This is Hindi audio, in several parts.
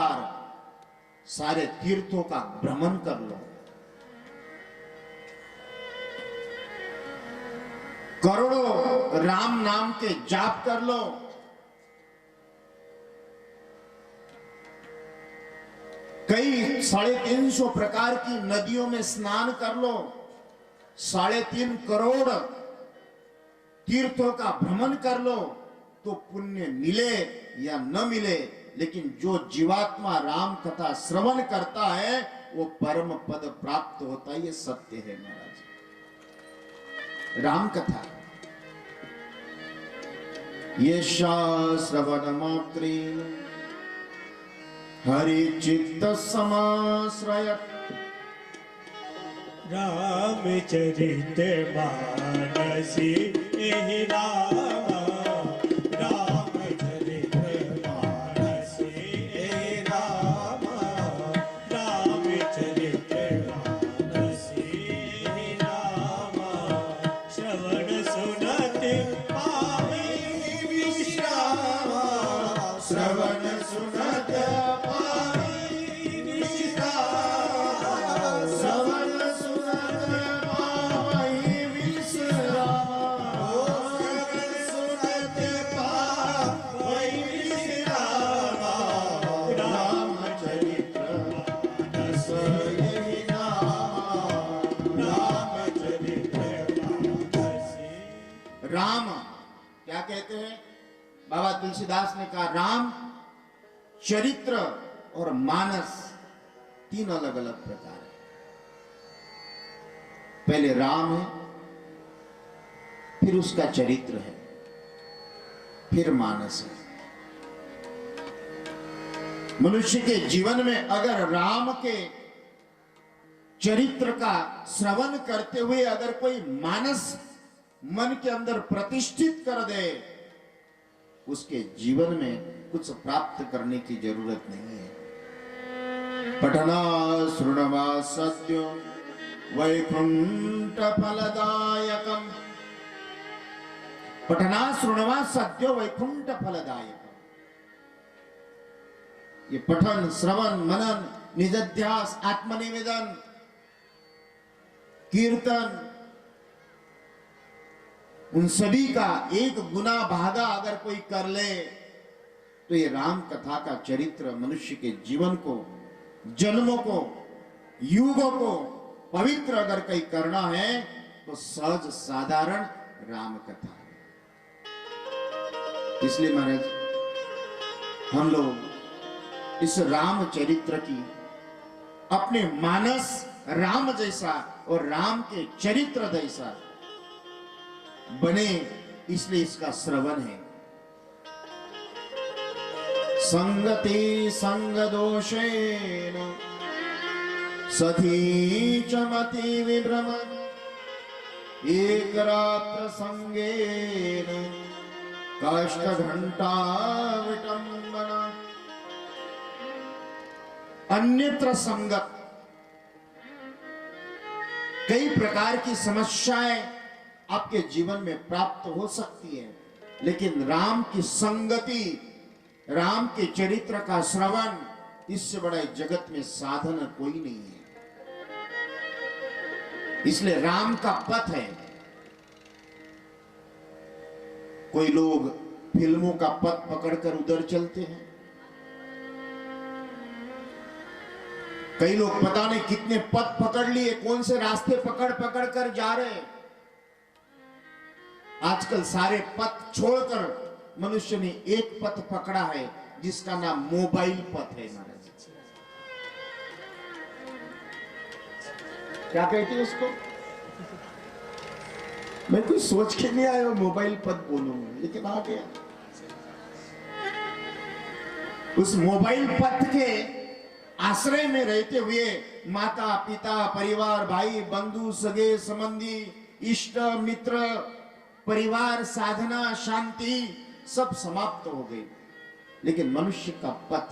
बार सारे तीर्थों का भ्रमण कर लो, करोड़ों राम नाम के जाप कर लो, कई 350 प्रकार की नदियों में स्नान कर लो, 3.5 करोड़ तीर्थों का भ्रमण कर लो, तो पुण्य मिले या न मिले, लेकिन जो जीवात्मा राम कथा श्रवण करता है वो परम पद प्राप्त होता है। ये सत्य है महाराज। राम कथा ये श्रवण मात्रे हरि चित्त समाश्रयत् रामचरित मानसी एहि रामा, रामचरित मानसी एहि रामा, रामचरित मानसी एहि रामा, श्रवण सुनत पावै विश्रामा, श्रवण सुनत राम क्या कहते हैं? बाबा तुलसीदास ने कहा राम चरित्र और मानस 3 अलग अलग प्रकार है। पहले राम है, फिर उसका चरित्र है, फिर मानस है। मनुष्य के जीवन में अगर राम के चरित्र का श्रवण करते हुए अगर कोई मानस मन के अंदर प्रतिष्ठित कर दे, उसके जीवन में कुछ प्राप्त करने की जरूरत नहीं है। पठना श्रृणवा सत्य वैकुंठ फलदायकम, पठना श्रृणवा सत्य वैकुंठ फलदायकम। ये पठन, श्रवण, मनन, निजध्यास, आत्मनिवेदन, कीर्तन, उन सभी का एक गुना भागा अगर कोई कर ले तो ये राम कथा का चरित्र मनुष्य के जीवन को, जन्मों को, युगों को पवित्र अगर कहीं करना है तो सहज साधारण राम कथा है। इसलिए महाराज हम लोग इस राम चरित्र की अपने मानस राम जैसा और राम के चरित्र जैसा बने, इसलिए इसका श्रवण है। संगति संग दोषेन सती चमति विभ्रम, एक रात्र संगेन काष्ठ घंटा विटंबना। अन्यत्र संगत, कई प्रकार की समस्याएं आपके जीवन में प्राप्त हो सकती है, लेकिन राम की संगति, राम के चरित्र का श्रवण, इससे बड़ा जगत में साधन कोई नहीं है। इसलिए राम का पथ है। कोई लोग फिल्मों का पथ पकड़कर उधर चलते हैं, कई लोग पता नहीं कितने पथ पकड़ लिए, कौन से रास्ते पकड़ पकड़ कर जा रहे हैं। आजकल सारे पथ छोड़कर मनुष्य ने एक पथ पकड़ा है जिसका नाम मोबाइल पथ है। महाराज क्या कहते हैं उसको? मैं कुछ सोच के नहीं आया मोबाइल पथ बोलूंगा, लेकिन आ गया। उस मोबाइल पथ के आश्रय में रहते हुए माता पिता, परिवार, भाई बंधु, सगे संबंधी, इष्ट मित्र, परिवार, साधना, शांति सब समाप्त हो गई। लेकिन मनुष्य का पथ,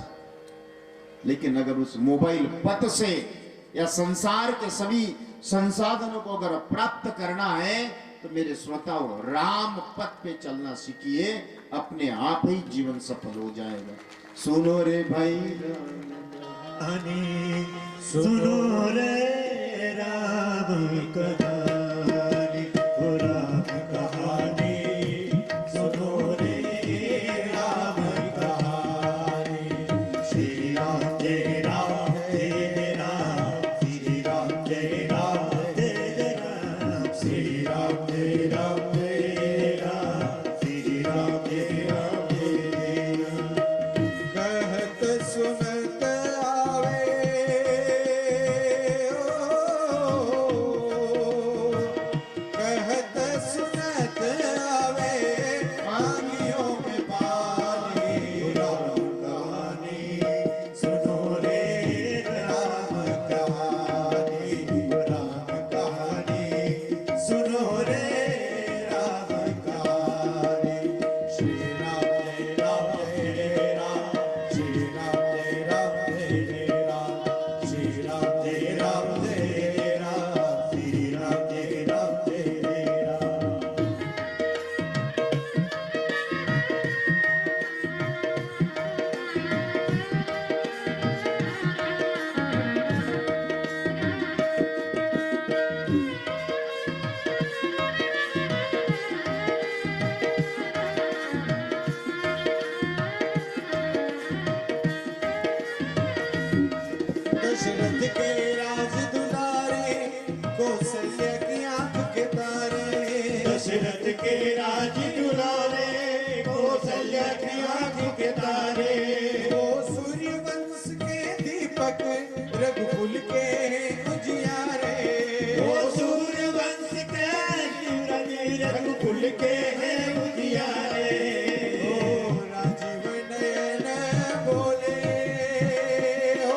लेकिन अगर उस मोबाइल पथ से या संसार के सभी संसाधनों को अगर प्राप्त करना है तो मेरे श्रोताओं राम पथ पे चलना सीखिए, अपने आप ही जीवन सफल हो जाएगा। सुनो रे भाई आणि सुनो रे राम कहानी, ओ राम कहानी, सुनो रे राम कहानी। श्री राम जय राम जय राम, श्री राम जय राम जय राम, श्री राम जय राम जय राम, श्री राम जय राम जय राम। कहत सुनत आवे कहत सुनत आवे मांगियों में पानी। राम कहानी सुनो रे राम कहानी, राम कहानी सुनो रे राम कहानी। श्री राम जय राम जय राम, श्री राम जय राम जय राम, श्री राम जय राम जय राम, श्री राम जय राम जय राम। दशरथ के राज दुलारे, कौशल्या की आंख के तारे। दशरथ के राज दुलारे, कौशल्या की आंख के तारे। वो सूर्य वंश के दीपक, रघुकुल के उजियारे। वो सूर्यवंश के रघुकुल के हैं उजियारे। ओ राजीव नयन बोले, ओ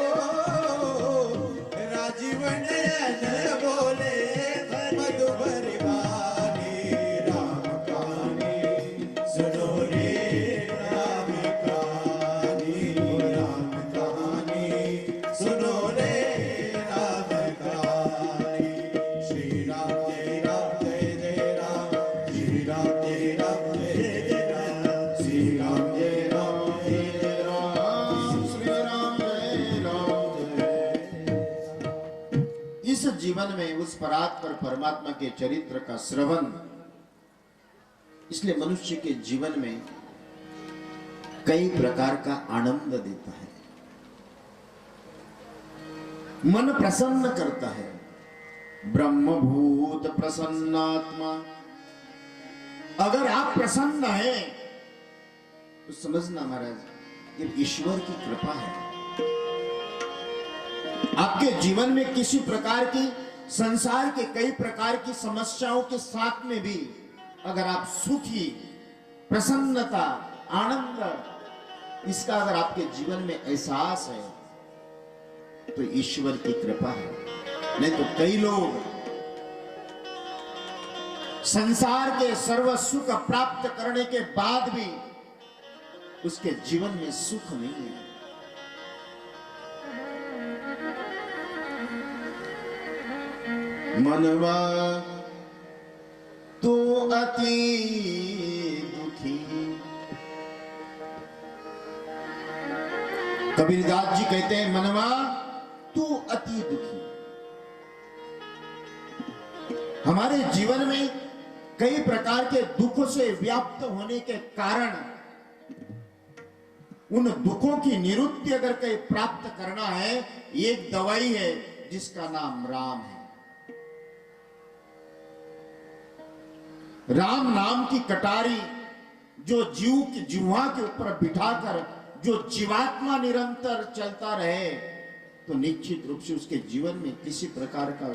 राजीव नयन बोले, मधुबर वाणी। राम कहानी सुनो रे राम कहानी, राम कहानी सुनो रे राम कहानी। श्री राम जय राम जय राम, श्री राम जय राम जय राम, श्री राम जय राम जय राम, श्री राम जय राम जय। इस जीवन में उस परात्पर परमात्मा के चरित्र का श्रवण, इसलिए मनुष्य के जीवन में कई प्रकार का आनंद देता है, मन प्रसन्न करता है। ब्रह्मभूत प्रसन्नात्मा, अगर आप प्रसन्न हैं तो समझना महाराज ये ईश्वर की कृपा है। आपके जीवन में किसी प्रकार की, संसार के कई प्रकार की समस्याओं के साथ में भी अगर आप सुखी, प्रसन्नता, आनंद, इसका अगर आपके जीवन में एहसास है तो ईश्वर की कृपा है। नहीं तो कई लोग संसार के सर्व सुख प्राप्त करने के बाद भी उसके जीवन में सुख नहीं है। मनवा तो अति दुखी, कबीरदास जी कहते हैं मनवा तू अति दुखी। हमारे जीवन में कई प्रकार के दुखों से व्याप्त होने के कारण उन दुखों की निवृत्ति अगर कहीं प्राप्त करना है, एक दवाई है जिसका नाम राम है। राम नाम की कटारी जो जीव की जिह्वा के ऊपर बिठाकर जो जीवात्मा निरंतर चलता रहे तो निश्चित रूप से उसके जीवन में किसी प्रकार का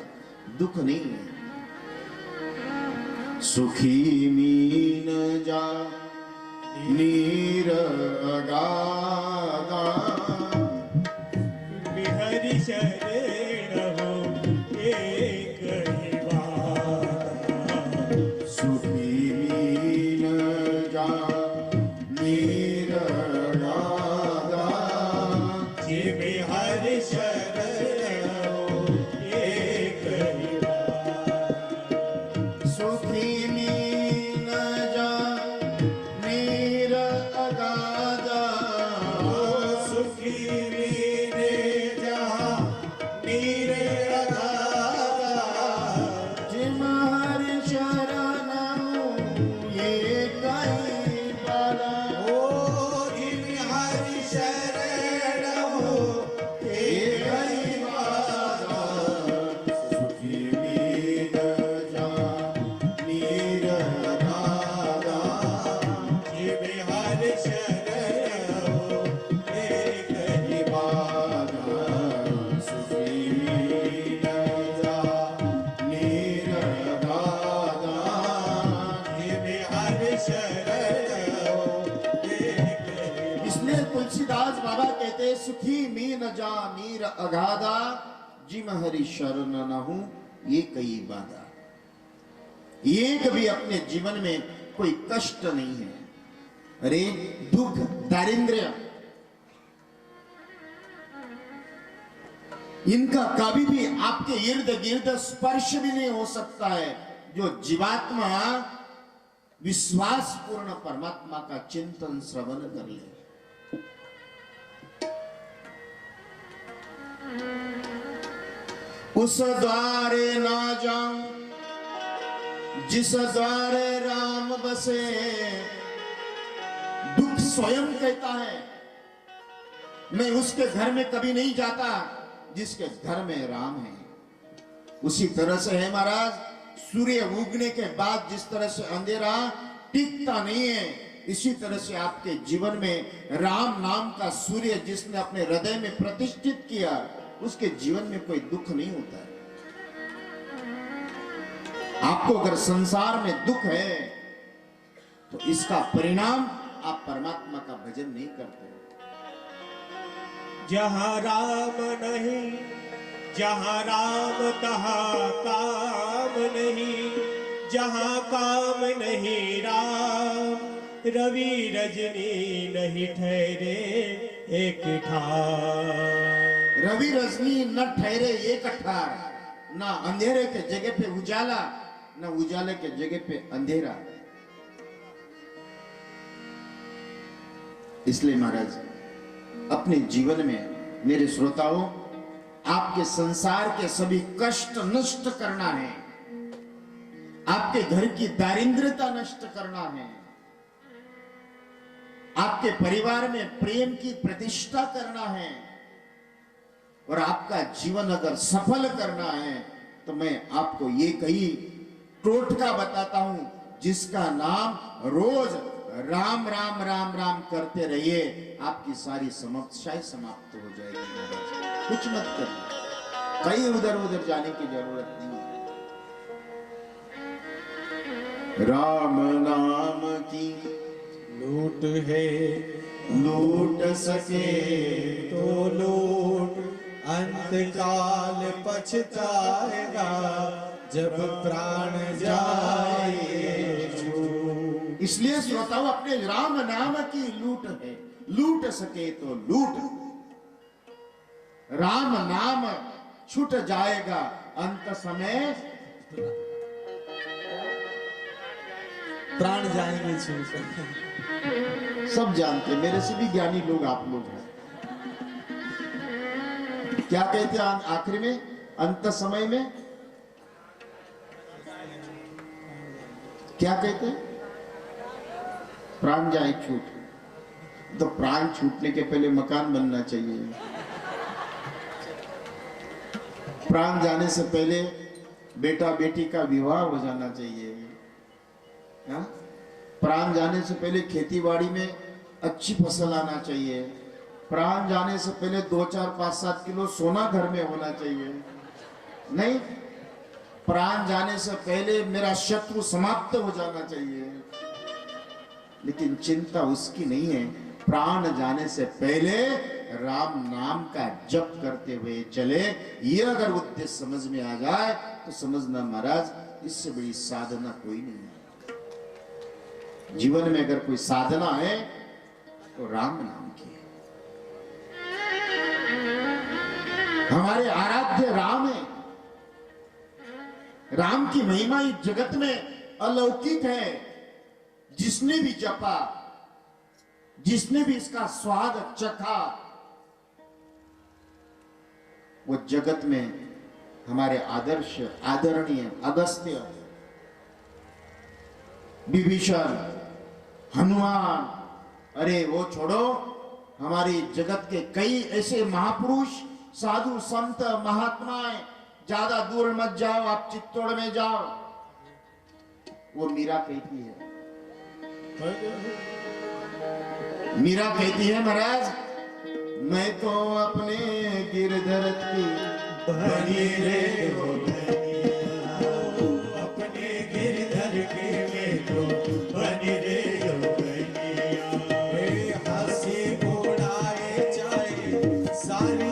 दुख नहीं है। सुखी मीन जा नीर अगाधा, बिहरि शरण हो एक ही वादा। सुखी मीन जा नीर अगाधा, जिमि हरि शरण हो एक ही वादा। सुखी मीन जा नीर अगाधा, न जा नीर अगाधा, जिम हरि शरण न हूं ये कई बाधा। एक भी अपने जीवन में कोई कष्ट नहीं है। अरे दुख, दारिद्र्य, इनका कभी भी आपके इर्द गिर्द स्पर्श भी नहीं हो सकता है, जो जीवात्मा विश्वास पूर्ण परमात्मा का चिंतन श्रवण कर ले। उस द्वारे ना जाऊं जिस द्वारे राम बसे, दुख स्वयं कहता है मैं उसके घर में कभी नहीं जाता जिसके घर में राम है। उसी तरह से है महाराज, सूर्य उगने के बाद जिस तरह से अंधेरा टिकता नहीं है, इसी तरह से आपके जीवन में राम नाम का सूर्य जिसने अपने हृदय में प्रतिष्ठित किया, उसके जीवन में कोई दुख नहीं होता है। आपको अगर संसार में दुख है तो इसका परिणाम आप परमात्मा का भजन नहीं करते। जहाँ राम नहीं, जहाँ राम तहाँ काम नहीं, जहाँ काम नहीं राम, रवि रजनी नहीं ठहरे एक ठार। रवि रजनी न ठहरे एक ठार, ना अंधेरे के जगह पे उजाला, न उजाले के जगह पे अंधेरा। इसलिए महाराज अपने जीवन में मेरे श्रोताओं, आपके संसार के सभी कष्ट नष्ट करना है, आपके घर की दारिद्रता नष्ट करना है, आपके परिवार में प्रेम की प्रतिष्ठा करना है, और आपका जीवन अगर सफल करना है तो मैं आपको ये कही टोटका बताता हूं, जिसका नाम रोज राम राम राम राम करते रहिए, आपकी सारी समस्याएं समाप्त हो जाएगी महाराज। कुछ मत करिए, कहीं उधर उधर जाने की जरूरत नहीं है। राम नाम की लूट है लूट सके तो लूट, अंतकाल पछताएगा जब प्राण जाए छूट। इसलिए श्रोताओं, अपने राम नाम की लूट है, लूट सके तो लूट। राम नाम छूट जाएगा अंत समय, प्राण जाएंगे छूट। सब जानते, मेरे से भी ज्ञानी लोग आप लोग हैं। क्या कहते हैं आखिरी में, अंत समय में क्या कहते हैं? प्राण जाए छूट। तो प्राण छूटने के पहले मकान बनना चाहिए, प्राण जाने से पहले बेटा बेटी का विवाह हो जाना चाहिए, हा? प्राण जाने से पहले खेतीबाड़ी में अच्छी फसल आना चाहिए, प्राण जाने से पहले 2, 4, 5, 7 किलो सोना घर में होना चाहिए। नहीं, प्राण जाने से पहले मेरा शत्रु समाप्त हो जाना चाहिए। लेकिन चिंता उसकी नहीं है, प्राण जाने से पहले राम नाम का जप करते हुए चले। ये अगर उद्देश्य समझ में आ जाए तो समझना महाराज, इससे बड़ी साधना कोई नहीं है। जीवन में अगर कोई साधना है तो राम नाम की है। हमारे आराध्य राम है। राम की महिमा इस जगत में अलौकिक है। जिसने भी जपा, जिसने भी इसका स्वाद चखा, वो जगत में हमारे आदर्श आदरणीय अगस्त्य, विभीषण, हनुमान, अरे वो छोड़ो, हमारी जगत के कई ऐसे महापुरुष, साधु, संत, महात्माएं, ज्यादा दूर मत जाओ, आप चित्तौड़ में जाओ। वो मीरा कहती है, मीरा कहती है महाराज, मैं तो अपने गिरधर की बनी रे हो धनिया, अपने गिरधर के में तो बनी रे हो धनिया। हंसी उड़ाए जाए सारी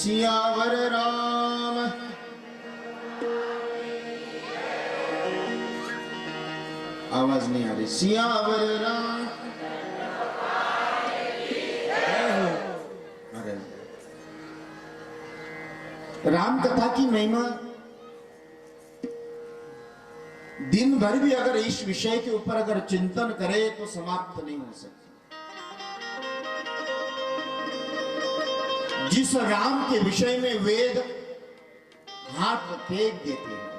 सियावर राम आवाज नहीं आ रही। सियावर राम अरे राम कथा की महिमा दिन भर भी अगर इस विषय के ऊपर अगर चिंतन करे तो समाप्त नहीं हो सकती। जिस राम के विषय में वेद हाथ फेंक देते हैं,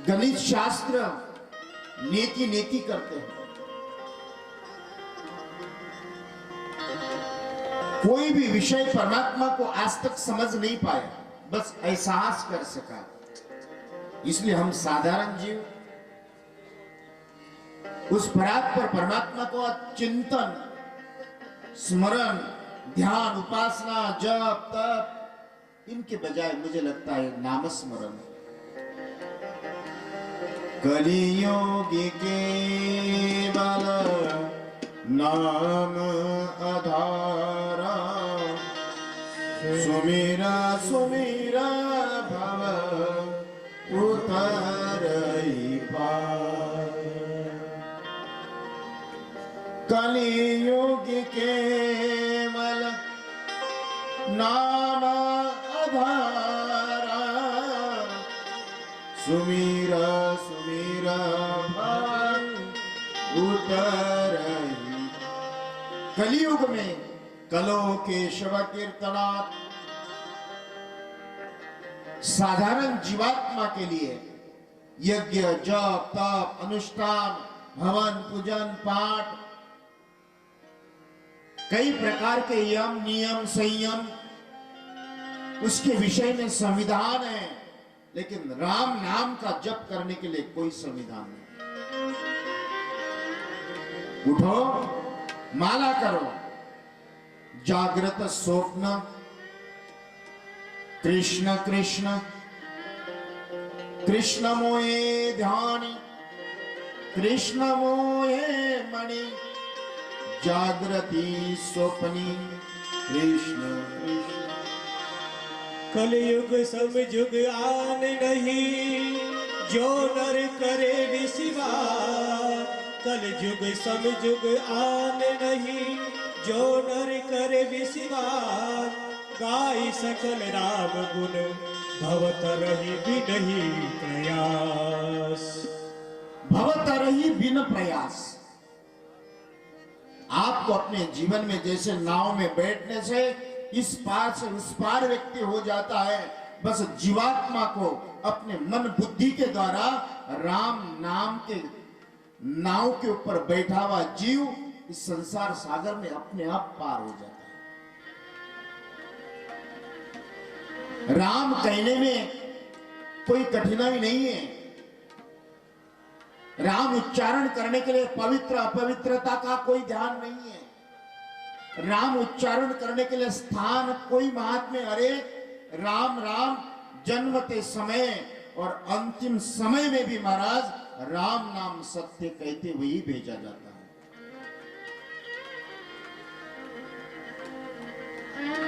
गणित शास्त्र नेति नेति करते हैं, कोई भी विषय परमात्मा को आज तक समझ नहीं पाया, बस एहसास कर सका। इसलिए हम साधारण जीव उस परात्पर परमात्मा को चिंतन, स्मरण, ध्यान, उपासना, जप, तप इनके बजाय मुझे लगता है नाम स्मरण। कलियुगी केवल नाम आधारा, सुमेरा सुमेरा भव उतरई पार। कलियुग केवल नाम आधारा, सुमीरा सुमीरा भव उतरई। कलियुग में कलो केशव कीर्तनात् साधारण जीवात्मा के लिए यज्ञ, जप, तप, अनुष्ठान, हवन, पूजन, पाठ, कई प्रकार के यम, नियम, संयम उसके विषय में संविधान है, लेकिन राम नाम का जप करने के लिए कोई संविधान नहीं। उठो, माला करो, जागृत स्वप्न कृष्ण कृष्ण, कृष्ण मोये ध्यानी, कृष्ण मोये मणि, जागृति स्वप्नी, कृष्ण कृष्ण। कलयुग समयुग आन नहीं, जो नर करे विश्वास। कलयुग समयुग आन नहीं, जो नर करे विश्वास। गाय सकल राम गुण, भवत रही बिनहि प्रयास। भवत रही बिन प्रयास। आपको अपने जीवन में जैसे नाव में बैठने से इस पार से उस पार व्यक्ति हो जाता है, बस जीवात्मा को अपने मन बुद्धि के द्वारा राम नाम के नाव के ऊपर बैठा हुआ जीव इस संसार सागर में अपने आप पार हो जाता है। राम कहने में कोई कठिनाई नहीं है। राम उच्चारण करने के लिए पवित्र अपवित्रता का कोई ध्यान नहीं है। राम उच्चारण करने के लिए स्थान कोई महात्म्य, अरे राम राम जन्मते समय और अंतिम समय में भी महाराज राम नाम सत्य कहते हुए ही भेजा जाता है।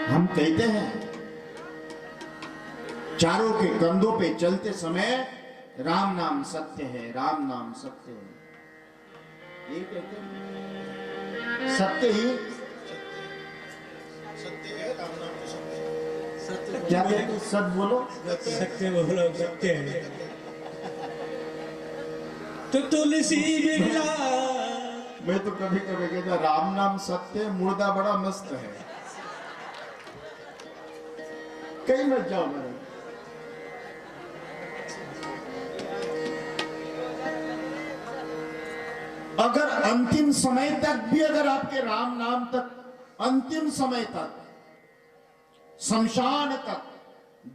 हम कहते हैं चारों के कंधों पे चलते समय राम नाम सत्य है, राम नाम सत्य है, ये कहते हैं। सत्य ही सत्य है, राम नाम तो सत्य है। सत्य क्या कहते? सत बोलो, सत्य बोलो, सत्य है। तो तुलसी बिरला, मैं तो कभी कभी कहता राम नाम सत्य है, मुर्दा बड़ा मस्त है। कहीं मत जाओ मेरे। अगर अंतिम समय तक भी अगर आपके राम नाम तक, अंतिम समय तक, शमशान तक,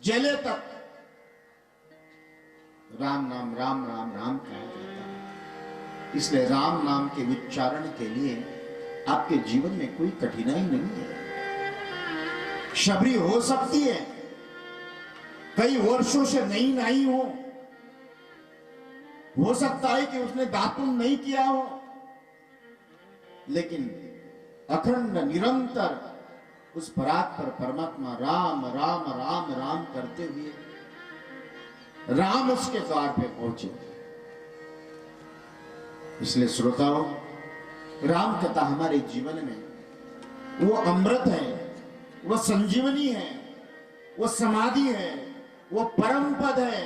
जले तक राम नाम राम राम राम कहा जाता है। इसलिए राम नाम के उच्चारण के लिए आपके जीवन में कोई कठिनाई नहीं है। शबरी हो सकती है, कई वर्षों से नहीं नहाई हो सकता है कि उसने दातुन नहीं किया हो, लेकिन अखंड निरंतर उस परात पर परमात्मा राम राम राम राम करते हुए राम उसके द्वार पे पहुंचे। इसलिए श्रोताओं, राम कथा हमारे जीवन में वो अमृत है, वो संजीवनी है, वो समाधि है, वो परम पद है,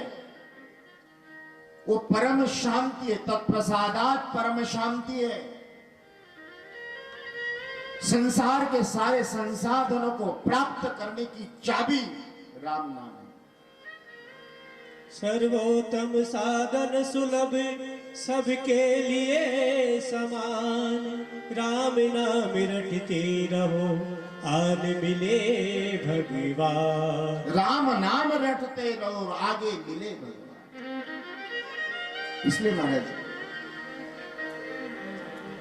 वो परम शांति है। तत्प्रसादात परम शांति है। संसार के सारे संसाधनों को प्राप्त करने की चाबी राम नाम है। सर्वोत्तम साधन सुलभ सबके लिए समान, राम नाम रटते रहो आन मिले भगवान। राम नाम रटते रहो आगे मिले भगवान। इसलिए महाराज,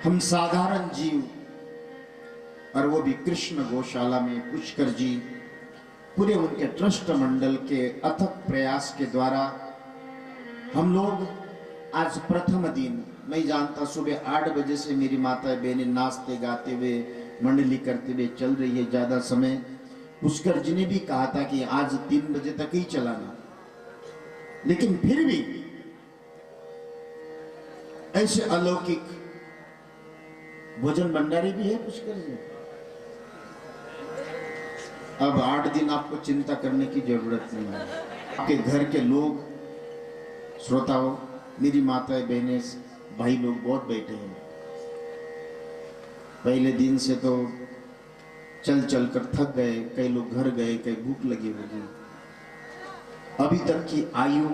हम साधारण जीव, और वो भी कृष्ण गौशाला में पुष्कर जी पूरे उनके ट्रस्ट मंडल के अथक प्रयास के द्वारा हम लोग आज प्रथम दिन, मैं जानता सुबह 8 बजे से मेरी माता बहनें नाचते गाते हुए मंडली करते हुए चल रही है ज्यादा समय। पुष्कर जी ने भी कहा था कि आज 3 बजे तक ही चलाना, लेकिन फिर भी ऐसे अलौकिक भोजन भंडारी भी है पुष्कर जी। अब 8 दिन आपको चिंता करने की जरूरत नहीं है। आपके घर के लोग, श्रोताओं, मेरी माताएं बहनें भाई लोग बहुत बैठे हैं। पहले दिन से तो चल चल कर थक गए, कई लोग घर गए, कई भूख लगी होगी। अभी तक की आयु,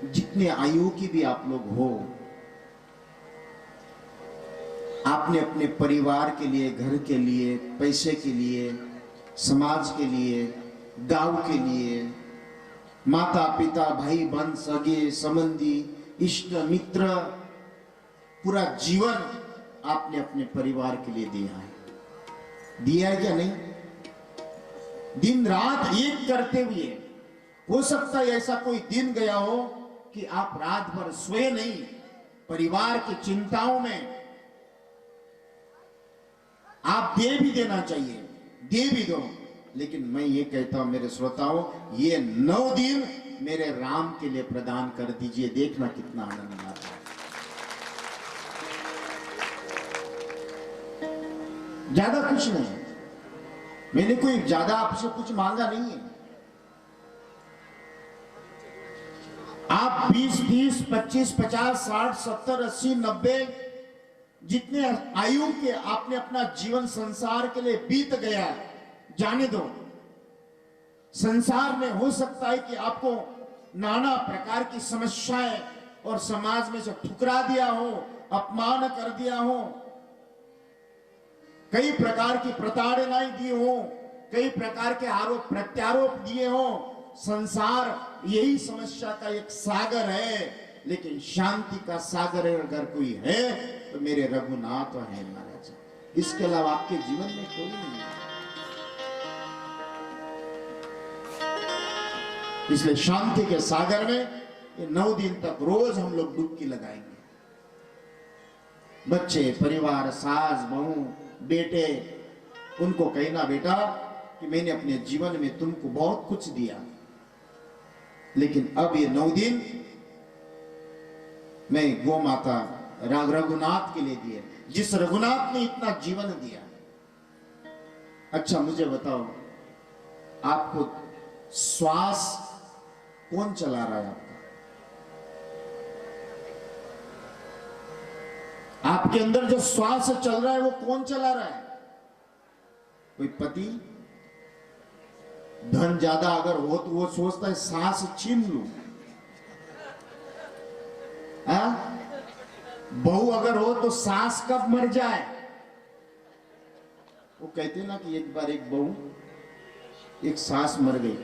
जितने आयु की भी आप लोग हो, आपने अपने परिवार के लिए, घर के लिए, पैसे के लिए, समाज के लिए, गांव के लिए, माता पिता भाई बहन सगे संबंधी इष्ट मित्र, पूरा जीवन आपने अपने परिवार के लिए दिया है क्या? नहीं। दिन रात एक करते हुए, हो सकता है ऐसा कोई दिन गया हो कि आप रात भर सोए नहीं, परिवार की चिंताओं में। आप दे भी देना चाहिए, दे भी दो, लेकिन मैं ये कहता हूं मेरे श्रोताओं, ये 9 दिन मेरे राम के लिए प्रदान कर दीजिए, देखना कितना आनंद आता है। ज्यादा कुछ नहीं, मैंने कोई ज्यादा आपसे कुछ मांगा नहीं है। आप 20, 30, 25, 50, 60, 70, 80, 90 जितने आयु के आपने अपना जीवन संसार के लिए बीत गया, जाने दो। संसार में हो सकता है कि आपको नाना प्रकार की समस्याएं और समाज में से ठुकरा दिया हो, अपमान कर दिया हो, कई प्रकार की प्रताड़नाएं दी हो, कई प्रकार के आरोप प्रत्यारोप दिए हो। संसार यही समस्या का एक सागर है, लेकिन शांति का सागर अगर कोई है तो मेरे रघुनाथ है महाराज। इसके अलावा आपके जीवन में कोई नहीं है। इसलिए शांति के सागर में ये 9 दिन तक रोज हम लोग डुबकी लगाएंगे। बच्चे, परिवार, सास, बहू, बेटे, उनको कहना बेटा कि मैंने अपने जीवन में तुमको बहुत कुछ दिया, लेकिन अब ये 9 दिन मैं गौ माता रघुनाथ के लिए दिए, जिस रघुनाथ ने इतना जीवन दिया। अच्छा मुझे बताओ, आपको श्वास कौन चला रहा है? आपके अंदर जो श्वास चल रहा है वो कौन चला रहा है? कोई पति? धन ज्यादा अगर हो तो वो सोचता है सांस छीन लूं। बहू अगर हो तो सांस कब मर जाए। वो कहते ना कि एक बार एक बहू, एक सांस मर गई।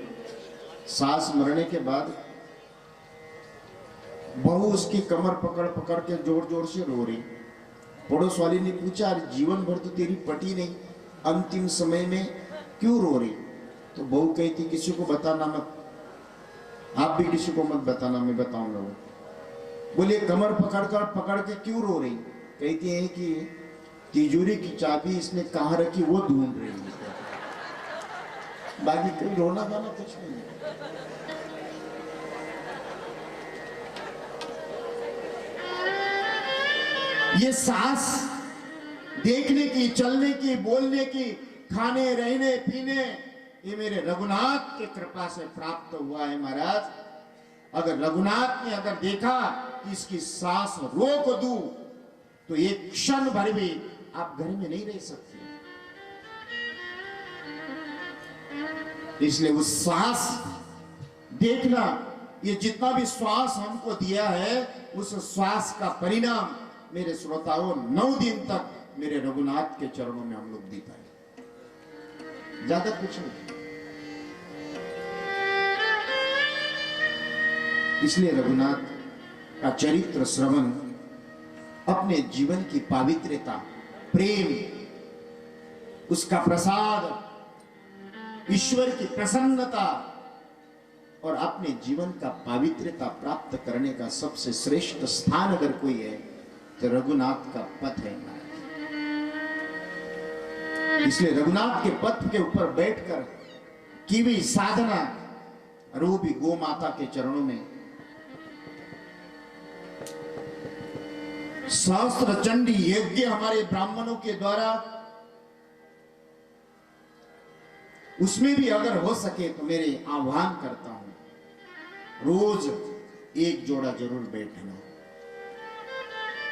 सांस मरने के बाद बहू उसकी कमर पकड़ पकड़ के जोर जोर से रो रही। पड़ोस वाली ने पूछा, जीवन भर तो तेरी पटी नहीं, अंतिम समय में क्यों रो रही? तो बहू कहती, किसी को बताना मत, आप भी किसी को मत बताना, मैं बताऊंगा। वो बोले, कमर पकड़ के क्यों रो रही? कहती है कि तिजोरी की चाबी इसने कहाँ रखी वो ढूंढ रही है। बाकी कोई रोना गाना कुछ नहीं है। ये सांस देखने की, चलने की, बोलने की, खाने, रहने, पीने, ये मेरे रघुनाथ की कृपा से प्राप्त हुआ है महाराज। अगर रघुनाथ ने अगर देखा कि इसकी सांस रोक दूं तो एक क्षण भर भी आप घर में नहीं रह सकते। इसलिए उस सांस देखना, ये जितना भी श्वास हमको दिया है उस श्वास का परिणाम मेरे श्रोताओं 9 दिन तक मेरे रघुनाथ के चरणों में हम लोग बीता है, ज्यादा कुछ नहीं। इसलिए रघुनाथ का चरित्र श्रवण अपने जीवन की पवित्रता, प्रेम, उसका प्रसाद, ईश्वर की प्रसन्नता और अपने जीवन का पवित्रता प्राप्त करने का सबसे श्रेष्ठ स्थान अगर कोई है तो रघुनाथ का पथ है महाराज। इसलिए रघुनाथ के पथ के ऊपर बैठकर की भी साधना, और वो भी गो माता के चरणों में सहस्त्र चंडी यज्ञ हमारे ब्राह्मणों के द्वारा, उसमें भी अगर हो सके तो मेरे आह्वान करता हूं रोज एक जोड़ा जरूर बैठना।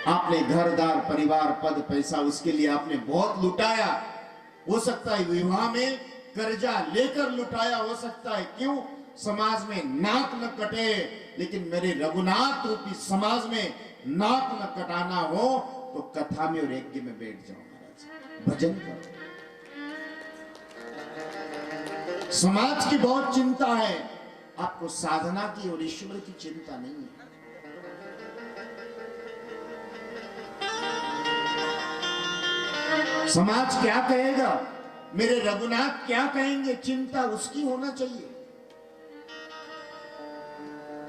आपने घरदार, परिवार, पद, पैसा, उसके लिए आपने बहुत लुटाया, हो सकता है विवाह में कर्जा लेकर लुटाया हो सकता है, क्यों? समाज में नाक न कटे, लेकिन मेरे रघुनाथ रूपी समाज में नाक न कटाना हो तो कथा में और यज्ञ में बैठ जाओ महाराज, भजन करो। समाज की बहुत चिंता है, आपको साधना की और ईश्वर की चिंता नहीं है। समाज क्या कहेगा, मेरे रघुनाथ क्या कहेंगे, चिंता उसकी होना चाहिए।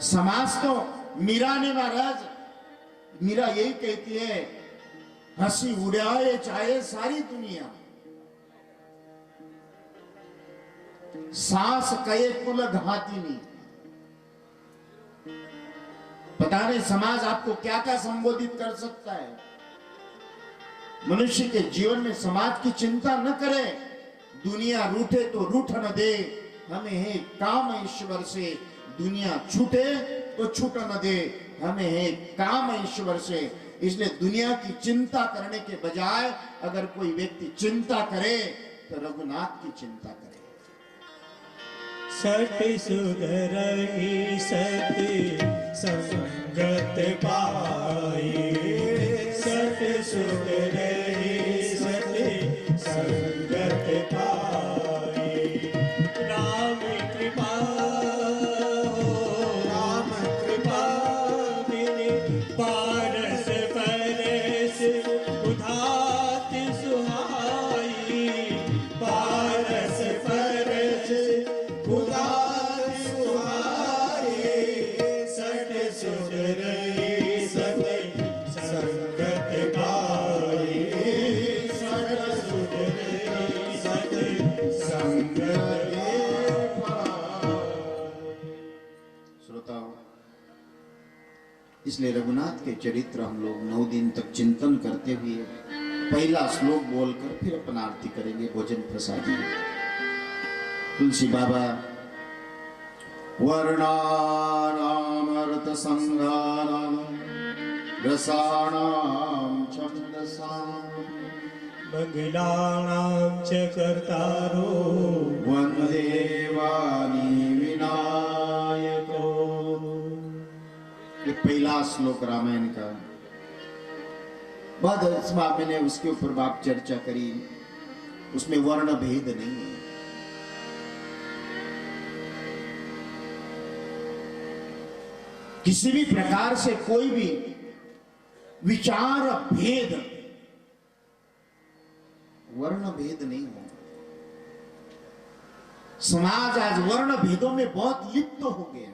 समाज तो मीरा ने महाराज, मीरा यही कहती है, हंसी उड़ाए चाहे सारी दुनिया, सांस कहे कुल घातिनी। पता नहीं समाज आपको क्या क्या संबोधित कर सकता है। मनुष्य के जीवन में समाज की चिंता न करे, दुनिया रूठे तो रूठ न दे, हमें है काम ईश्वर से, दुनिया छूटे तो छूट न दे, हमें है काम ईश्वर से। इसलिए दुनिया की चिंता करने के बजाय अगर कोई व्यक्ति चिंता करे तो रघुनाथ की चिंता करे। सट सुधरही सत संगत पाई, सट सुधरही सत संगत पाई। राम कृपा हो, राम कृपा बिन पारस परस उधात सुहाई, पारस परस उधात सुहाई। सट सुधरही सत संगत पाई, सट सुधरही सत संगत श्रोताओं, इसलिए रघुनाथ के चरित्र हम लोग 9 दिन तक चिंतन करते हुए पहला श्लोक बोलकर फिर अपना आरती करेंगे, भोजन प्रसादी। तुलसी बाबा, वर्णानामर्थ संघानाम रसाणाम छंदसाम मंगलानां च कर्तारो वंदे वाणी विनायको। ये पहला श्लोक रामायण का। बाद में मैंने उसके ऊपर बात चर्चा करी, उसमें वर्ण भेद नहीं है। किसी भी प्रकार से कोई भी विचार भेद, वर्ण भेद नहीं हो। समाज आज वर्ण भेदों में बहुत लिप्त हो गया,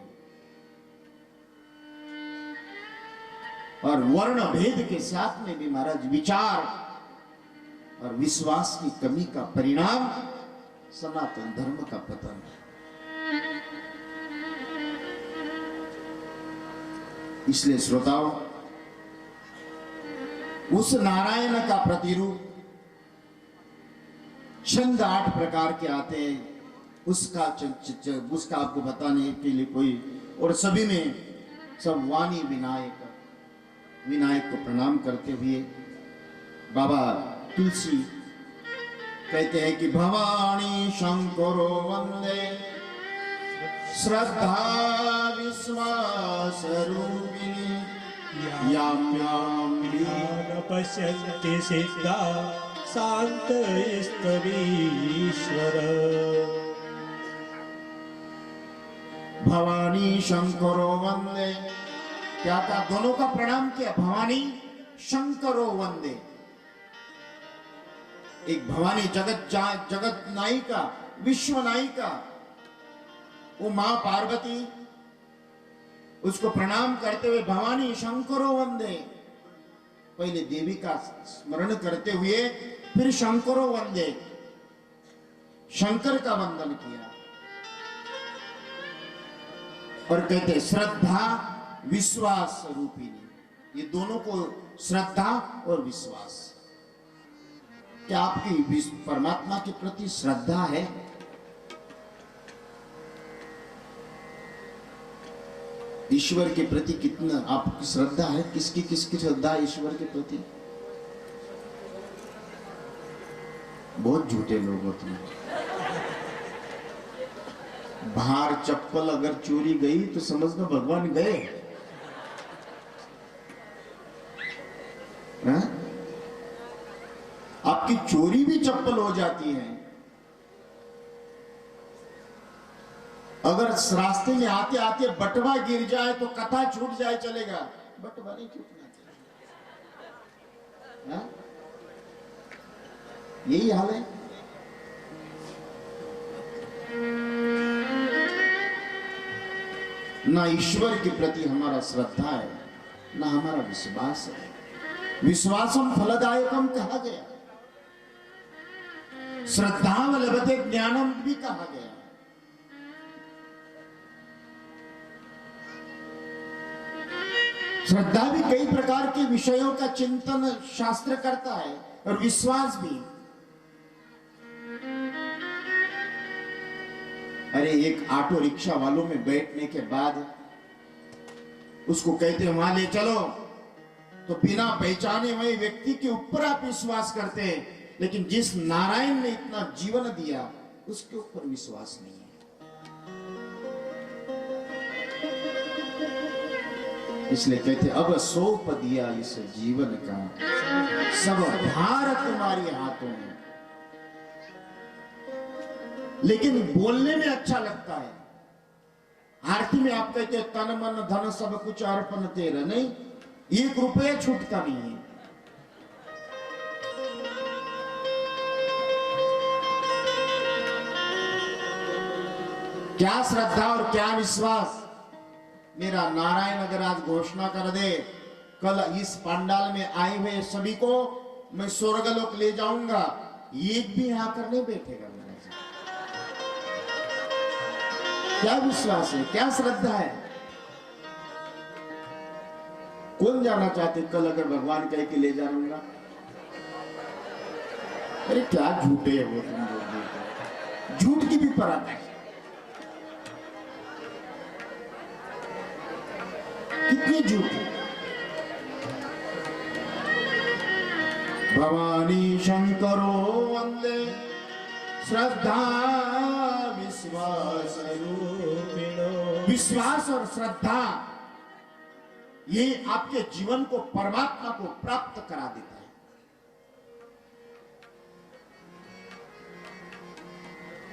और वर्ण भेद के साथ में भी महाराज विचार और विश्वास की कमी का परिणाम सनातन धर्म का पतन है। इसलिए श्रोताओं, उस नारायण का प्रतिरूप छंद 8 प्रकार के आते हैं, उसका उसका आपको बताने के लिए कोई, और सभी में सब वाणी विनायक को प्रणाम करते हुए बाबा तुलसी कहते हैं कि भवानी शंकरो वंदे श्रद्धा विश्वास रूपिणी याम याम न पश्यन्ति सिद्धा शांत स्तवीश्वर। भवानी शंकरो वंदे, क्या था? दोनों का प्रणाम किया। भवानी शंकरो वंदे, एक भवानी जगत नायिका, विश्व नायिका, वो मां पार्वती, उसको प्रणाम करते हुए भवानी शंकरो वंदे, पहले देवी का स्मरण करते हुए फिर शंकरो वंदे, शंकर का वंदन किया। और कहते श्रद्धा विश्वास रूपिणी, ये दोनों को श्रद्धा और विश्वास। क्या आपकी परमात्मा के प्रति श्रद्धा है? ईश्वर के प्रति कितना आपकी श्रद्धा है? किसकी श्रद्धा है ईश्वर के प्रति? बहुत झूठे लोग होते हैं। बाहर चप्पल अगर चोरी गई तो समझना भगवान गए। हाँ? आपकी चोरी भी चप्पल हो जाती है। अगर रास्ते में आते आते बटवा गिर जाए तो कथा छूट जाए चलेगा, बटवा नहीं छूटना चाहिए। हाँ? यही हाल है। ना ईश्वर के प्रति हमारा श्रद्धा है, ना हमारा विश्वास है। विश्वासम फलदायकम कहा गया, श्रद्धा लभते ज्ञानम भी कहा गया। श्रद्धा भी कई प्रकार के विषयों का चिंतन शास्त्र करता है, और विश्वास भी। अरे एक ऑटो रिक्शा वालों में बैठने के बाद उसको कहते हैं वहां ले चलो, तो बिना पहचाने हुए व्यक्ति के ऊपर आप विश्वास करते हैं, लेकिन जिस नारायण ने इतना जीवन दिया उसके ऊपर विश्वास नहीं है। इसलिए कहते अब सौंप दिया इस जीवन का, सब भार तुम्हारे हाथों में। लेकिन बोलने में अच्छा लगता है, आरती में आप कहते तन मन धन सब कुछ अर्पण तेरा, नहीं, 1 रुपया छूटता नहीं है। क्या श्रद्धा और क्या विश्वास। मेरा नारायण अगर आज घोषणा कर दे कल इस पंडाल में आए हुए सभी को मैं स्वर्गलोक ले जाऊंगा, एक भी आकर नहीं बैठेगा मेरे से। क्या विश्वास है, क्या श्रद्धा है। कौन जाना चाहते कल अगर भगवान कह के ले जाऊंगा? अरे क्या झूठे है वो तुम लोग, झूठ की भी पराकाष्ठा है। कितनी झूठ। भवानी शंकरो वंदे श्रद्धा विश्वास रूपिणो। विश्वास और श्रद्धा ये आपके जीवन को परमात्मा को प्राप्त करा देता है।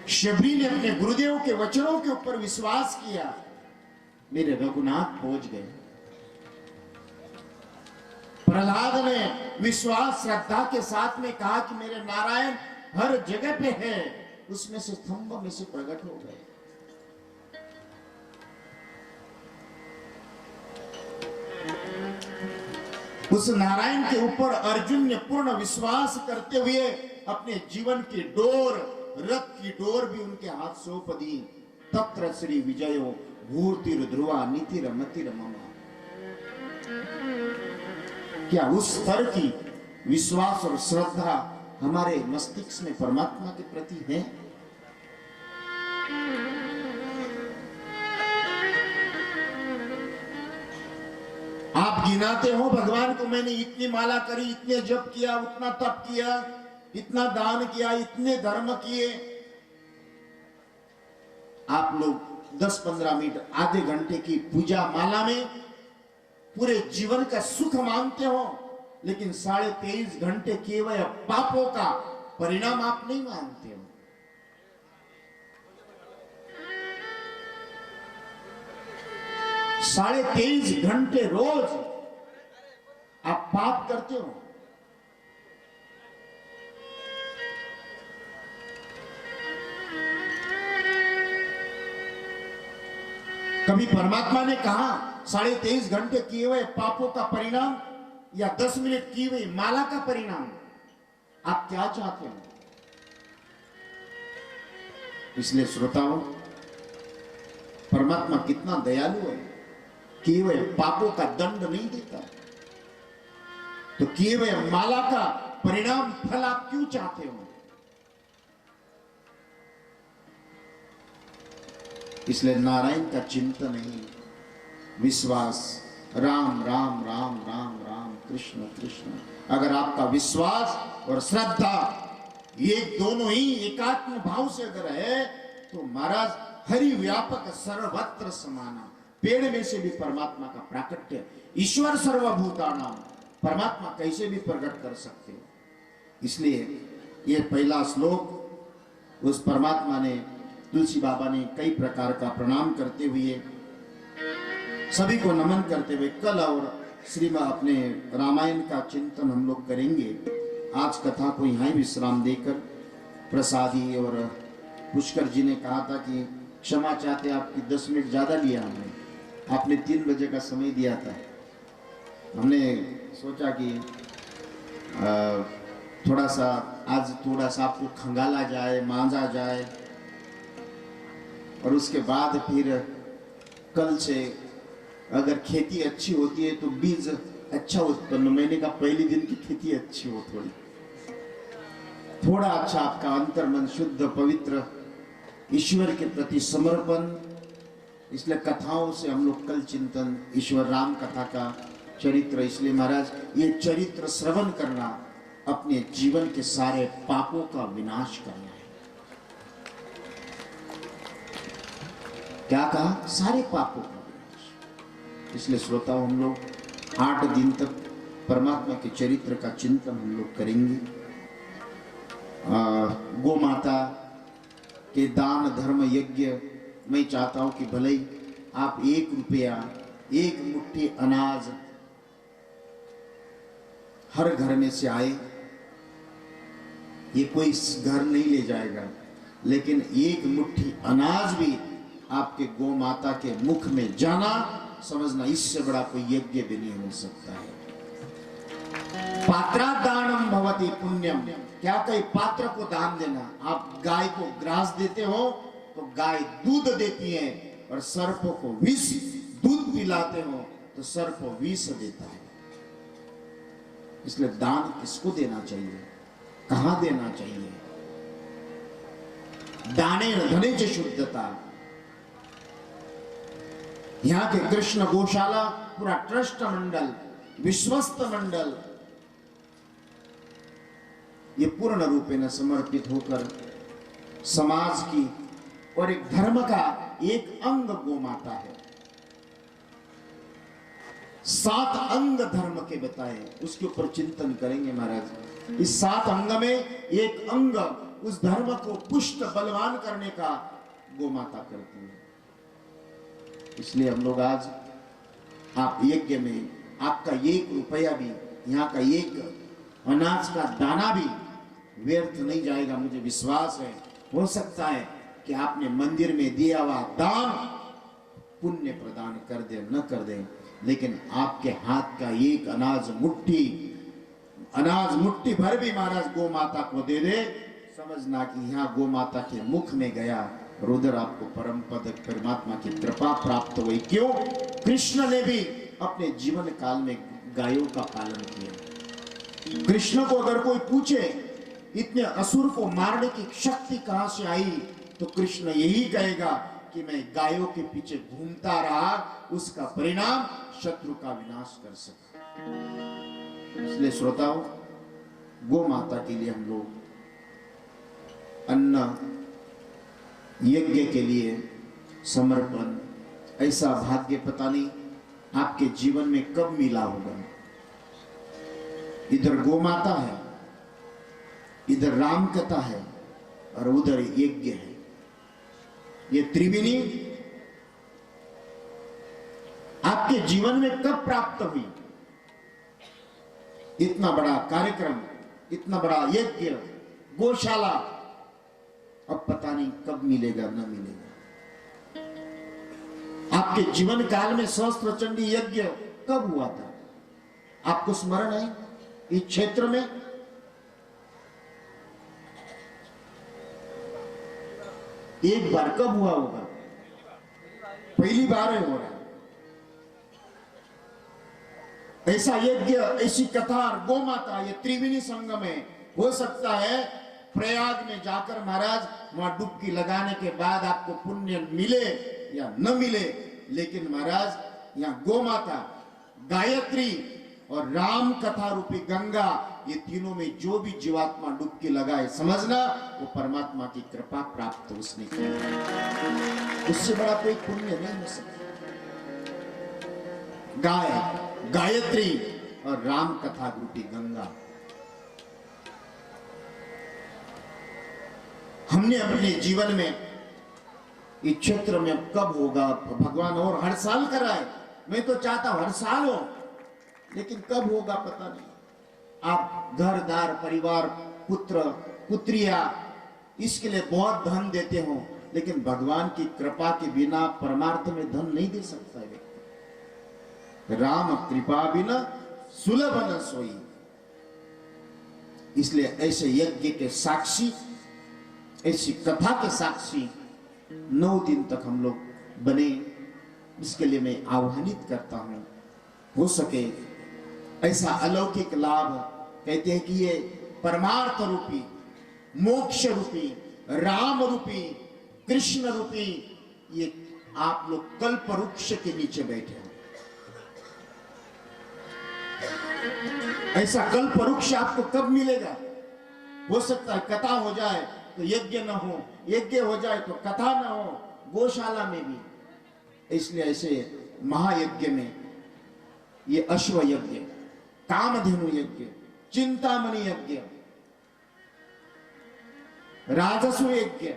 शबरी ने अपने गुरुदेव के वचनों के ऊपर विश्वास किया, मेरे रघुनाथ पहुंच गए। प्रहलाद ने विश्वास श्रद्धा के साथ में कहा कि मेरे नारायण हर जगह पे है, उसमें से स्तंभ में से प्रकट हो गए। उस नारायण के ऊपर अर्जुन ने पूर्ण विश्वास करते हुए अपने जीवन की डोर रथ की डोर भी उनके हाथ सौंप दी। तत्र श्री विजयो भूर्तिर ध्रुवा नीतिर मतिर ममा। क्या उस स्तर की विश्वास और श्रद्धा हमारे मस्तिष्क में परमात्मा के प्रति है? आप गिनाते हो भगवान को, मैंने इतनी माला करी, इतने जप किया, उतना तप किया, इतना दान किया, इतने धर्म किए। आप लोग 10-15 मिनट, आधे घंटे की पूजा माला में पूरे जीवन का सुख मांगते हो, लेकिन 23.5 घंटे केवल पापों का परिणाम आप नहीं मानते हो। साढ़े 23 घंटे रोज आप पाप करते हो। कभी परमात्मा ने कहा 23.5 घंटे किए हुए पापों का परिणाम या 10 मिनट की हुई माला का परिणाम? आप क्या चाहते हो? इसलिए श्रोताओं, परमात्मा कितना दयालु है, किए हुए पापों का दंड नहीं देता, तो किए हुए माला का परिणाम फल आप क्यों चाहते हो? इसलिए नारायण का चिंतन नहीं, विश्वास, राम राम राम राम राम कृष्ण कृष्ण। अगर आपका विश्वास और श्रद्धा ये दोनों ही एकात्म भाव से अगर है, तो महाराज हरि व्यापक सर्वत्र समाना, पेड़ में से भी परमात्मा का प्राकट्य, ईश्वर सर्वभूतानां, परमात्मा कैसे भी प्रकट कर सकते हो। इसलिए ये पहला श्लोक उस परमात्मा ने, तुलसी बाबा ने कई प्रकार का प्रणाम करते हुए, सभी को नमन करते हुए, कल और श्रीमद् अपने रामायण का चिंतन हम लोग करेंगे। आज कथा को यहाँ विश्राम देकर प्रसादी और पुष्कर जी ने कहा था कि क्षमा चाहते आपकी 10 मिनट ज्यादा लिया हमने, आपने 3 बजे का समय दिया था। हमने सोचा कि थोड़ा सा आपको खंगाला जाए, मांजा जाए, और उसके बाद फिर कल से अगर खेती अच्छी होती है तो बीज अच्छा उत्पन्न, महीने का पहले दिन की खेती अच्छी हो, थोड़ा अच्छा आपका अंतर मन शुद्ध पवित्र, ईश्वर के प्रति समर्पण। इसलिए कथाओं से हम लोग कल चिंतन, ईश्वर राम कथा का चरित्र, इसलिए महाराज ये चरित्र श्रवण करना अपने जीवन के सारे पापों का विनाश करना है। क्या कहा? सारे पापों का विनाश। इसलिए श्रोताओं, हम लोग 8 दिन तक परमात्मा के चरित्र का चिंतन हम लोग करेंगे। गौ माता के दान धर्म यज्ञ, मैं चाहता हूं कि भले ही आप 1 रुपया, 1 मुट्ठी अनाज हर घर में से आए, ये कोई घर नहीं ले जाएगा, लेकिन 1 मुट्ठी अनाज भी आपके गौ माता के मुख में जाना, समझना इससे बड़ा कोई यज्ञ भी नहीं हो सकता है। पात्रा दानम भवति पुण्यम, क्या कई पात्र को दान देना। आप गाय को ग्रास देते हो तो गाय दूध देती है, और सर्प को विष, दूध पिलाते हो तो सर्प विष देता है। इसलिए दान किसको देना चाहिए, कहां देना चाहिए? दाने धने च शुद्धता। यहाँ के कृष्ण गौशाला पूरा ट्रस्ट मंडल, विश्वस्त मंडल, ये पूर्ण रूपेण समर्पित होकर समाज की और एक धर्म का एक अंग गौ माता है। 7 अंग धर्म के बताए, उसके ऊपर चिंतन करेंगे महाराज। इस 7 अंग में एक अंग उस धर्म को पुष्ट बलवान करने का गौ माता करती है। इसलिए हम लोग आज आप यज्ञ में आपका 1 रुपया भी, यहाँ का 1 अनाज का दाना भी व्यर्थ नहीं जाएगा, मुझे विश्वास है। हो सकता है कि आपने मंदिर में दिया हुआ दान पुण्य प्रदान कर दे, न कर दे, लेकिन आपके हाथ का 1 अनाज मुट्ठी भर भी महाराज गौ माता को दे दे, समझना कि यहाँ गो माता के मुख में गया और उधर आपको परम पद परमात्मा की कृपा प्राप्त हुई। क्यों? कृष्ण ने भी अपने जीवन काल में गायों का पालन किया। कृष्ण को अगर कोई पूछे इतने असुर को मारने की शक्ति कहां से आई, तो कृष्ण यही कहेगा कि मैं गायों के पीछे घूमता रहा, उसका परिणाम शत्रु का विनाश कर सका। इसलिए श्रोताओं, गो माता के लिए हम लोग अन्न यज्ञ के लिए समर्पण, ऐसा भाग्य पता नहीं आपके जीवन में कब मिला होगा। इधर गो माता है, इधर राम कथा है और उधर यज्ञ है। ये त्रिवेणी आपके जीवन में कब प्राप्त हुई? इतना बड़ा कार्यक्रम, इतना बड़ा यज्ञ, गौशाला, अब पता नहीं कब मिलेगा न मिलेगा। आपके जीवन काल में सहस्त्र चंडी यज्ञ कब हुआ था? आपको स्मरण है इस क्षेत्र में? एक बार कब हुआ होगा? पहली बार है हो रहा है ऐसा यज्ञ, ऐसी कथा। गो माता, ये त्रिवेणी संगम है। हो सकता है प्रयाग में जाकर महाराज वहां डुबकी लगाने के बाद आपको पुण्य मिले या न मिले, लेकिन महाराज यहाँ गो माता, गायत्री और राम कथा रूपी गंगा, ये तीनों में जो भी जीवात्मा डुबकी लगाए, समझना वो परमात्मा की कृपा प्राप्त उसने की। उससे बड़ा कोई पुण्य नहीं हो सकता। गाय, गायत्री और राम कथा रूपी गंगा, हमने अपने जीवन में इस क्षेत्र में कब होगा भगवान, और हर साल कराए। मैं तो चाहता हूं हर साल हो, लेकिन कब होगा पता नहीं। आप घरदार, परिवार, पुत्र पुत्रिया, इसके लिए बहुत धन देते हो, लेकिन भगवान की कृपा के बिना परमार्थ में धन नहीं दे सकता है व्यक्ति। राम कृपा बिना सुलभ न सोई। इसलिए ऐसे यज्ञ के साक्षी, ऐसी कथा के साक्षी 9 दिन तक हम लोग बने, इसके लिए मैं आह्वानित करता हूं। हो सके ऐसा अलौकिक लाभ, कहते हैं कि ये परमार्थ रूपी, मोक्ष रूपी, राम रूपी, कृष्ण रूपी, ये आप लोग कल्प वृक्ष के नीचे बैठे हैं। ऐसा कल्प वृक्ष आपको कब मिलेगा? हो सकता है कथा हो जाए तो यज्ञ न हो, यज्ञ हो जाए तो कथा न हो, गौशाला में भी। इसलिए ऐसे महायज्ञ में ये अश्व यज्ञ, कामधेनु यज्ञ, चिंतामणि यज्ञ, राजस्व यज्ञ,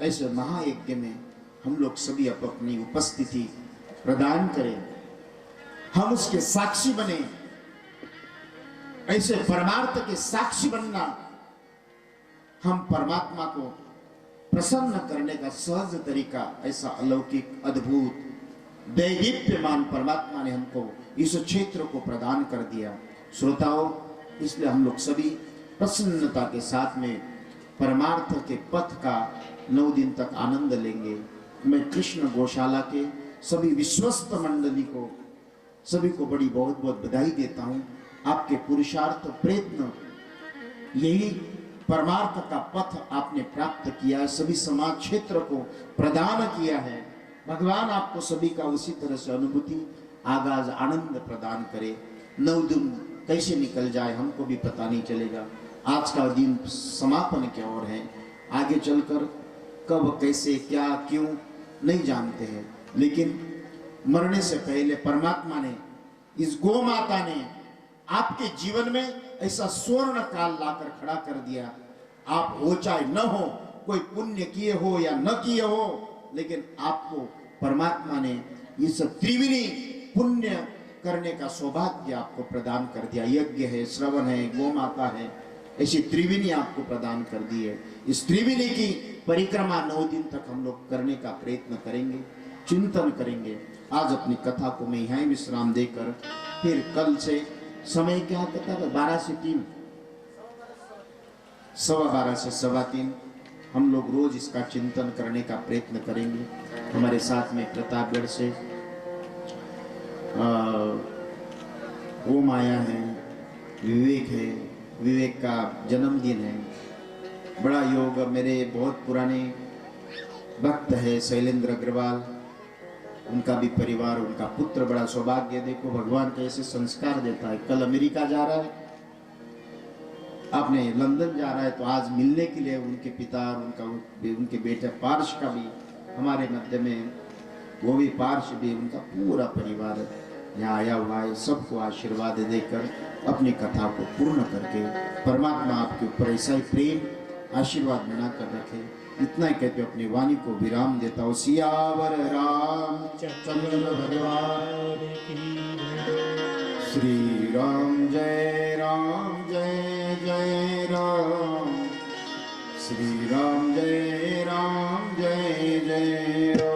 ऐसे महायज्ञ में हम लोग सभी अपनी उपस्थिति प्रदान करें, हम उसके साक्षी बने। ऐसे परमार्थ के साक्षी बनना, हम परमात्मा को प्रसन्न करने का सहज तरीका, ऐसा अलौकिक, अद्भुत, दैदीप्यमान परमात्मा ने हमको इस क्षेत्र को प्रदान कर दिया। श्रोताओं, इसलिए हम लोग सभी प्रसन्नता के साथ में परमार्थ के पथ का 9 दिन तक आनंद लेंगे। मैं कृष्ण गौशाला के सभी विश्वस्त मंडली को, सभी को बड़ी बहुत बहुत बधाई देता हूं। आपके पुरुषार्थ प्रयत्न, यही परमार्थ का पथ आपने प्राप्त किया है, सभी समाज क्षेत्र को प्रदान किया है। भगवान आपको सभी का उसी तरह से अनुभूति, आगाज, आनंद प्रदान करे। 9 दिन कैसे निकल जाए हमको भी पता नहीं चलेगा। आज का दिन समापन की ओर है, आगे चलकर कब, कैसे, क्या, क्यों नहीं जानते हैं, लेकिन मरने से पहले परमात्मा ने, इस गो माता ने आपके जीवन में ऐसा स्वर्ण काल लाकर खड़ा कर दिया। आप हो चाहे न हो, कोई पुण्य किए हो या न किए हो, लेकिन आपको परमात्मा ने इस त्रिवेणी पुण्य करने का सौभाग्य आपको प्रदान कर दिया। यज्ञ है, श्रवण है, गो माता है, ऐसी त्रिवेणी आपको प्रदान कर दी है। इस त्रिवेणी की परिक्रमा 9 दिन तक हम लोग करने का प्रयत्न करेंगे, चिंतन करेंगे। आज अपनी कथा को मैं यहीं विश्राम देकर फिर कल से, समय क्या कथा, 12 से 3, 12:15 से 3:15 हम लोग रोज इसका चिंतन करने का प्रयत्न करेंगे। हमारे साथ में प्रतापगढ़ से ओम आया है, विवेक है, विवेक का जन्मदिन है। बड़ा योग मेरे बहुत पुराने भक्त है शैलेंद्र अग्रवाल, उनका भी परिवार, उनका पुत्र, बड़ा सौभाग्य। देखो भगवान कैसे संस्कार देता है। कल अमेरिका जा रहा है, आपने लंदन जा रहा है, तो आज मिलने के लिए उनके पिता और उनके बेटे पार्श का भी हमारे मध्य में, वो भी पार्श भी, उनका पूरा परिवार यहाँ आया हुआ है। सबको आशीर्वाद देकर अपनी कथा को पूर्ण करके परमात्मा आपके ऊपर ऐसा ही प्रेम आशीर्वाद बनाकर रखे। इतना ही कहते अपनी वाणी को विराम देता हूँ। सियावर रामचंद्र भगवान की। श्री राम जय राम जय जय राम, श्री राम जय राम जय जय राम।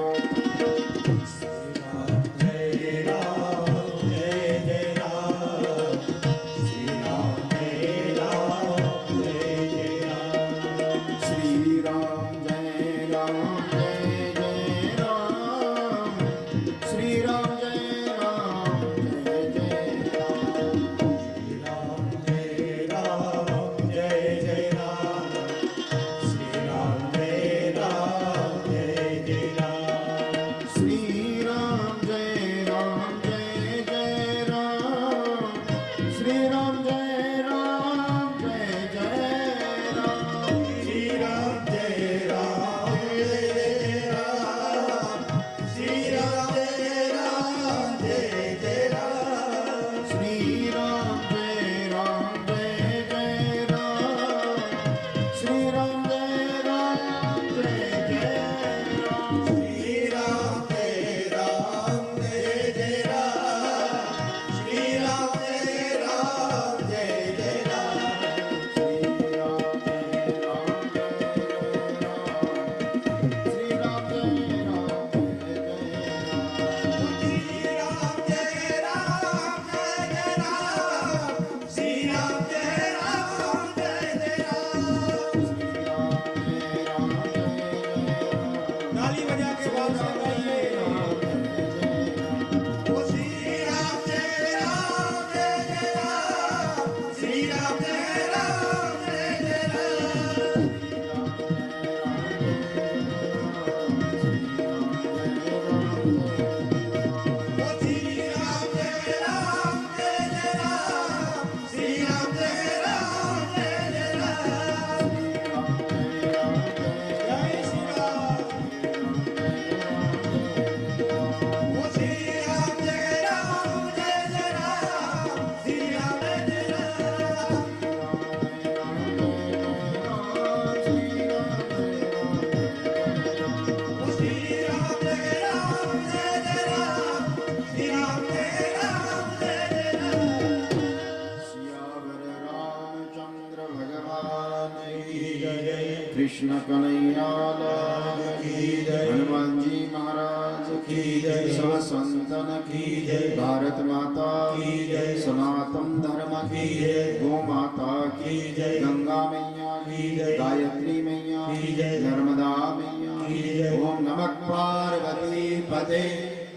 कृष्ण कन्हैया लाल की जय, हनुमान जी महाराज की जय, सब संतन की जय, भारत माता की जय, सनातन धर्म की जय, गौ माता की जय, गंगा मैया की जय, गायत्री मैया की जय, नर्मदा मैया की जय। ओम नमः पार्वती पते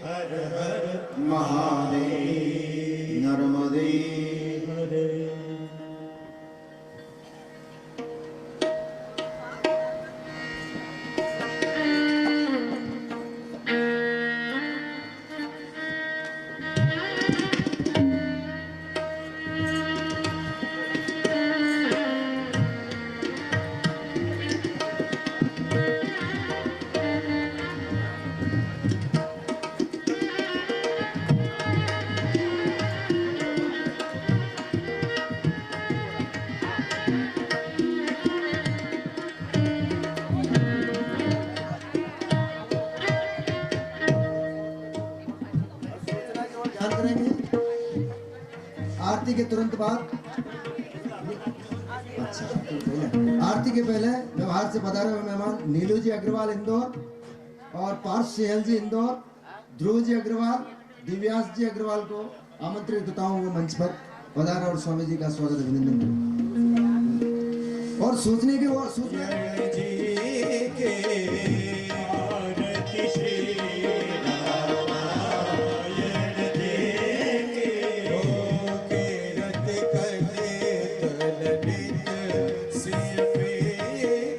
हर हर महादेव। नर्मदे आरती के तुरंत बाद, अच्छा आरती के पहले व्यवहार से पधारे हुए मेहमान नीलू जी अग्रवाल इंदौर और पार्थ सेहल जी इंदौर, ध्रुव जी अग्रवाल, दिव्यांश जी अग्रवाल को आमंत्रित करता हूँ वो मंच पर पधारा और स्वामी जी का स्वागत अभिनंदन करें। और सोचने की और सोचने जी के आरती श्री रामायण देखे हो के रत करते ललित सिर पे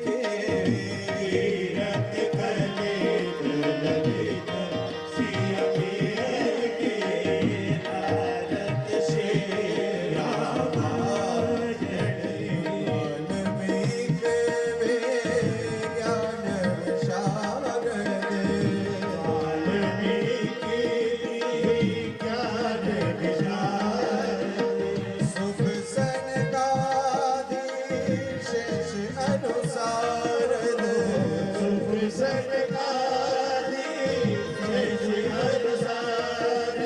के रत करते ललित सिर पे के आरत श्री रामायण वाल्मीकि वे ज्ञान विशारद वाल्मीकि ज्ञान विशारद सुख सनकाधीश अनुसारद सुख सनकाधीश अनुसारद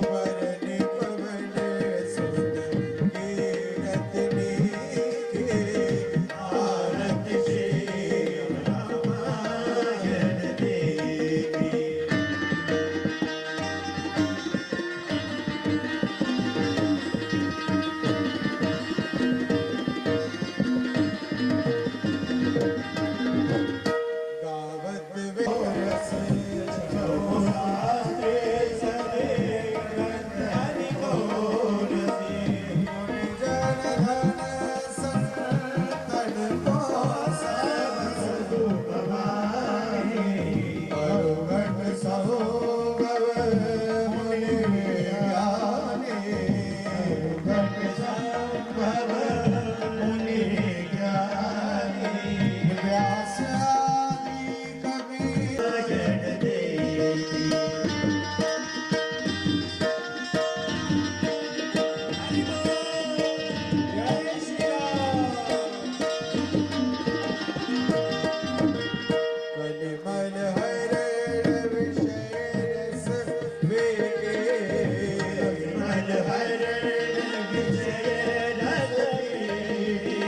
वरण पवन सुत कीरतनी के आरती श्री रामायण देवी गावत विरस चौहाते सदे गंधनि कोरसी जन धन संतन पासा सदु भवानी अरुगण सहो गव मुनि ज्ञानी अरुगण संभव मुनि ज्ञानी व्यास आदि कवि जन देवी जय श्री कलिमल हरण विषय रस वेगे कलिमल हरण विषय रस वेगे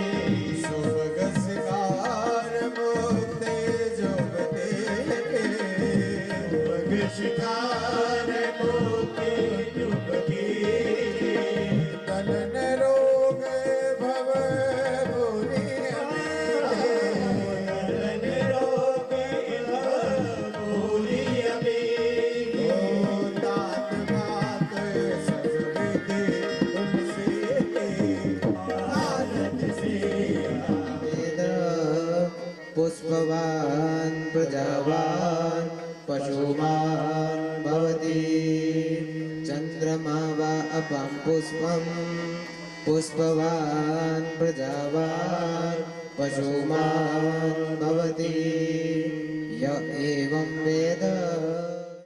सुभग सिगार मोते जोगते सुभग सिगार मोते जोगते तनन रोग भव भूरि तनन रोग भव भूरि तात मात सजविते तुलसी आरत से वेद पुष्पवान् प्रजावान् पशुमान् भवति चन्द्रमा वा अपं पुष्पं पुष्पवान् प्रजावान् पशुमान् भवति य एवं वेद